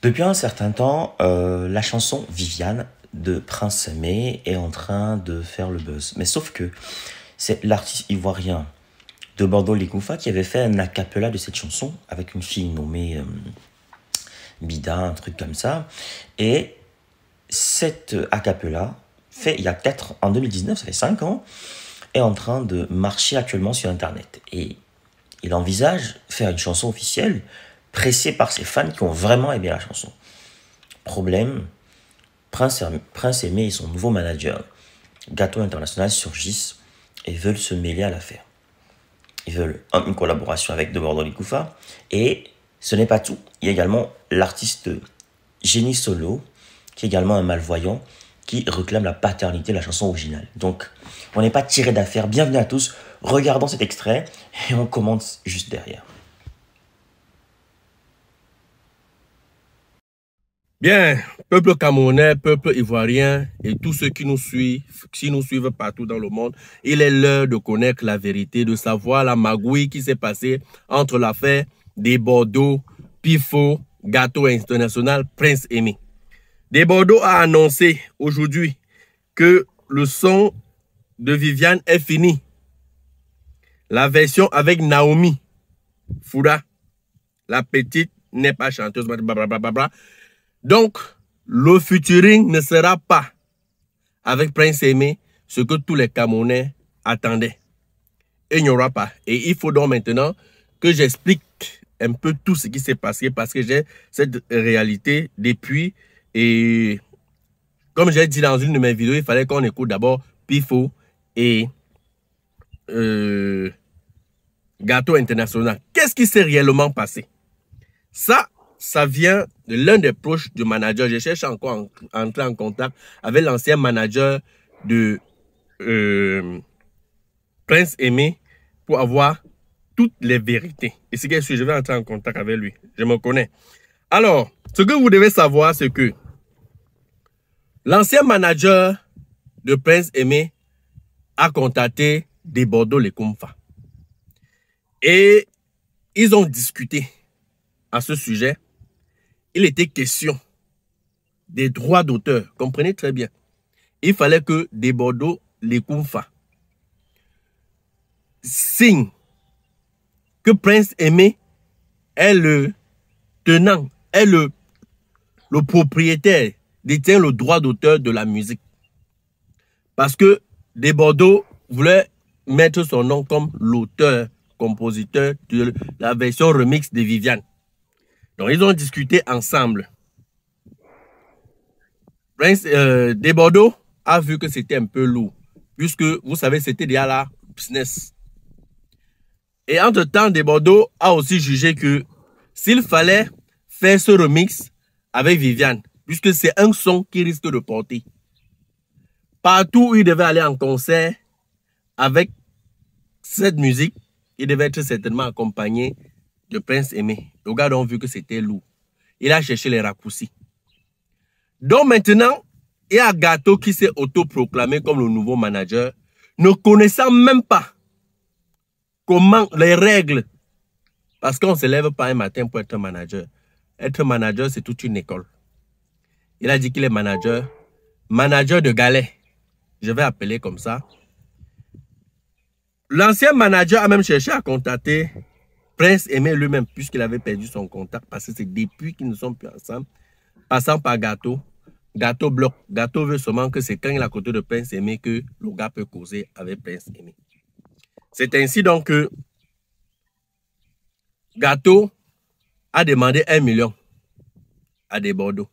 Depuis un certain temps, la chanson Viviane de Prince Aimé est en train de faire le buzz. Mais sauf que c'est l'artiste ivoirien de Bordeaux Ligoufa qui avait fait un a cappella de cette chanson avec une fille nommée Bida, un truc comme ça. Et cette a cappella, fait il y a peut-être en 2019, ça fait 5 ans, est en train de marcher actuellement sur Internet. Et il envisage faire une chanson officielle pressé par ses fans qui ont vraiment aimé la chanson. Problème, Prince Aimé et son nouveau manager, Gâteau International, surgissent et veulent se mêler à l'affaire. Ils veulent une collaboration avec De Bordeaux Ligoufa. Et ce n'est pas tout. Il y a également l'artiste Génie Solo, qui est également un malvoyant, qui réclame la paternité de la chanson originale. Donc, on n'est pas tiré d'affaire. Bienvenue à tous. Regardons cet extrait et on commence juste derrière. Bien, peuple camerounais, peuple ivoirien et tous ceux qui nous suivent partout dans le monde, il est l'heure de connaître la vérité, de savoir la magouille qui s'est passée entre l'affaire des Bordeaux, Pifo, Gâteau International, Prince Aimé. Des Bordeaux a annoncé aujourd'hui que le son de Viviane est fini. La version avec Naomi Fouda, la petite, n'est pas chanteuse, blablabla. Donc, le featuring ne sera pas avec Prince Aimé, ce que tous les Camerounais attendaient. Et il n'y aura pas. Et il faut donc maintenant que j'explique un peu tout ce qui s'est passé parce que j'ai cette réalité depuis. Et comme j'ai dit dans une de mes vidéos, il fallait qu'on écoute d'abord Pifo et Gâteau International. Qu'est-ce qui s'est réellement passé? Ça vient de l'un des proches du manager. Je cherche encore à entrer en contact avec l'ancien manager de Prince Aimé pour avoir toutes les vérités. Et c'est que je vais entrer en contact avec lui. Je me connais. Alors, ce que vous devez savoir, c'est que l'ancien manager de Prince Aimé a contacté des Bordeaux Ligoufa. Et ils ont discuté à ce sujet. Il était question des droits d'auteur. Comprenez très bien. Il fallait que des Bordeaux Ligoufa signent que Prince Aimé est le tenant, est le propriétaire, détient le droit d'auteur de la musique. Parce que des Bordeaux voulait mettre son nom comme l'auteur, compositeur de la version remix de Viviane. Donc, ils ont discuté ensemble. Prince des Bordeaux a vu que c'était un peu lourd, puisque, vous savez, c'était déjà la business. Et entre-temps, des Bordeaux a aussi jugé que s'il fallait faire ce remix avec Viviane, puisque c'est un son qui risque de porter, partout où il devait aller en concert avec cette musique, il devait être certainement accompagné de Prince Aimé. Le gars a vu que c'était lourd. Il a cherché les raccourcis. Donc maintenant, il y a Gâteau qui s'est autoproclamé comme le nouveau manager, ne connaissant même pas comment les règles. Parce qu'on ne se lève pas un matin pour être manager. Être manager, c'est toute une école. Il a dit qu'il est manager de galet. Je vais appeler comme ça. L'ancien manager a même cherché à contacter Prince Aimé lui-même, puisqu'il avait perdu son contact, parce que c'est depuis qu'ils ne sont plus ensemble, passant par Gâteau. Gâteau bloque. Gâteau veut seulement que c'est quand il est à côté de Prince Aimé que le gars peut causer avec Prince Aimé. C'est ainsi donc que Gâteau a demandé 1 million à des Bordeaux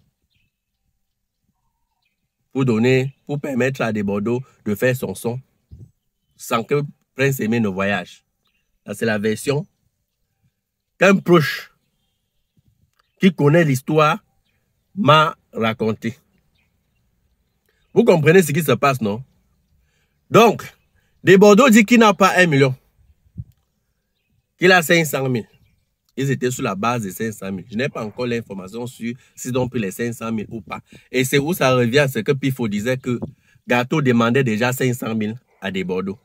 pour permettre à des Bordeaux de faire son son sans que Prince Aimé ne voyage. C'est la version qu'un proche qui connaît l'histoire m'a raconté. Vous comprenez ce qui se passe, non? Donc, des Bordeaux dit qu'il n'a pas 1 million, qu'il a 500 000. Ils étaient sur la base de 500 000. Je n'ai pas encore l'information sur s'ils ont pris les 500 000 ou pas. Et c'est où ça revient, c'est que Pifo disait que Gâteau demandait déjà 500 000 à des Bordeaux.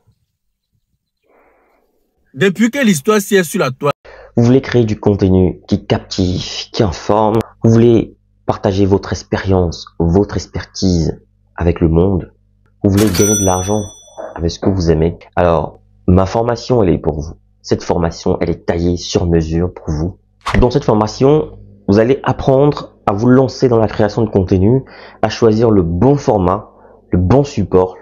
Depuis que l'histoire s'y est sur la toile, Vous voulez créer du contenu qui captive, qui informe. Vous voulez partager votre expérience, votre expertise avec le monde. Vous voulez gagner de l'argent avec ce que vous aimez. Alors, ma formation, elle est pour vous. Cette formation, elle est taillée sur mesure pour vous. Dans cette formation, vous allez apprendre à vous lancer dans la création de contenu, à choisir le bon format, le bon support.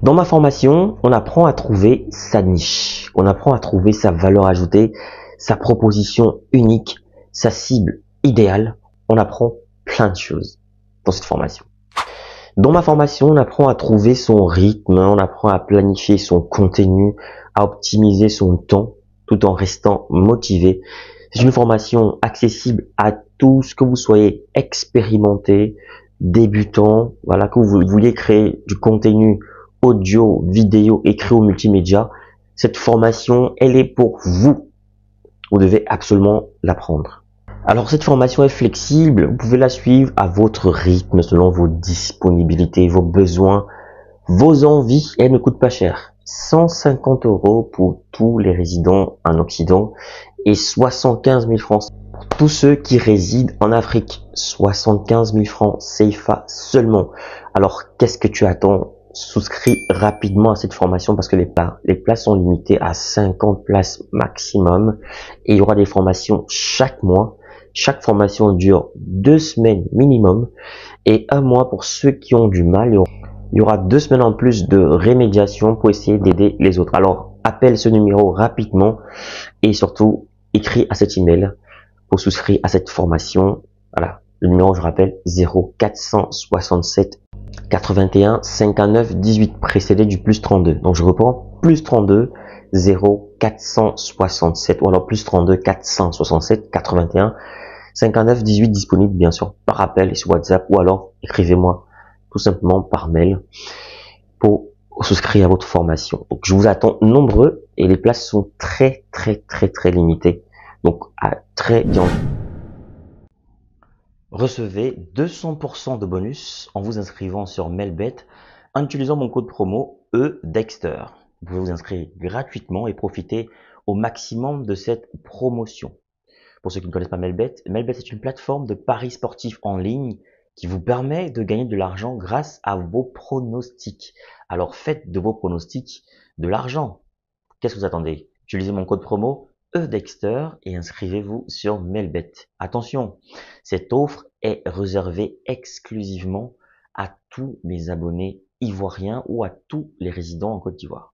Dans ma formation, on apprend à trouver sa niche, on apprend à trouver sa valeur ajoutée, sa proposition unique, sa cible idéale. On apprend plein de choses dans cette formation. Dans ma formation, on apprend à trouver son rythme, on apprend à planifier son contenu, à optimiser son temps tout en restant motivé. C'est une formation accessible à tous, que vous soyez expérimenté, débutant, voilà, que vous vouliez créer du contenu audio, vidéo, écrit ou multimédia. Cette formation, elle est pour vous. Vous devez absolument l'apprendre. Alors cette formation est flexible, vous pouvez la suivre à votre rythme, selon vos disponibilités, vos besoins, vos envies, et elle ne coûte pas cher. 150 € pour tous les résidents en Occident et 75 000 francs pour tous ceux qui résident en Afrique. 75 000 francs CFA seulement. Alors qu'est-ce que tu attends? Souscris rapidement à cette formation parce que les places sont limitées à 50 places maximum et il y aura des formations chaque mois. Chaque formation dure 2 semaines minimum et 1 mois pour ceux qui ont du mal. Il y aura 2 semaines en plus de rémédiation pour essayer d'aider les autres. Alors, appelle ce numéro rapidement et surtout, écris à cet email pour souscrire à cette formation. Voilà, le numéro, je rappelle, 0467 81 59 18, précédé du plus 32. Donc, je reprends, plus 32 0467 ou alors plus 32 467 81 59 18, disponible bien sûr par appel et sur WhatsApp ou alors écrivez-moi tout simplement par mail pour souscrire à votre formation. Donc je vous attends nombreux et les places sont très limitées. Donc à très bientôt. Recevez 200% de bonus en vous inscrivant sur Melbet en utilisant mon code promo EDEXTER. Vous pouvez vous inscrire gratuitement et profiter au maximum de cette promotion. Pour ceux qui ne connaissent pas Melbet, Melbet est une plateforme de paris sportifs en ligne qui vous permet de gagner de l'argent grâce à vos pronostics. Alors faites de vos pronostics de l'argent. Qu'est-ce que vous attendez? Utilisez mon code promo EDEXTER et inscrivez-vous sur Melbet. Attention, cette offre est réservée exclusivement à tous mes abonnés ivoiriens ou à tous les résidents en Côte d'Ivoire.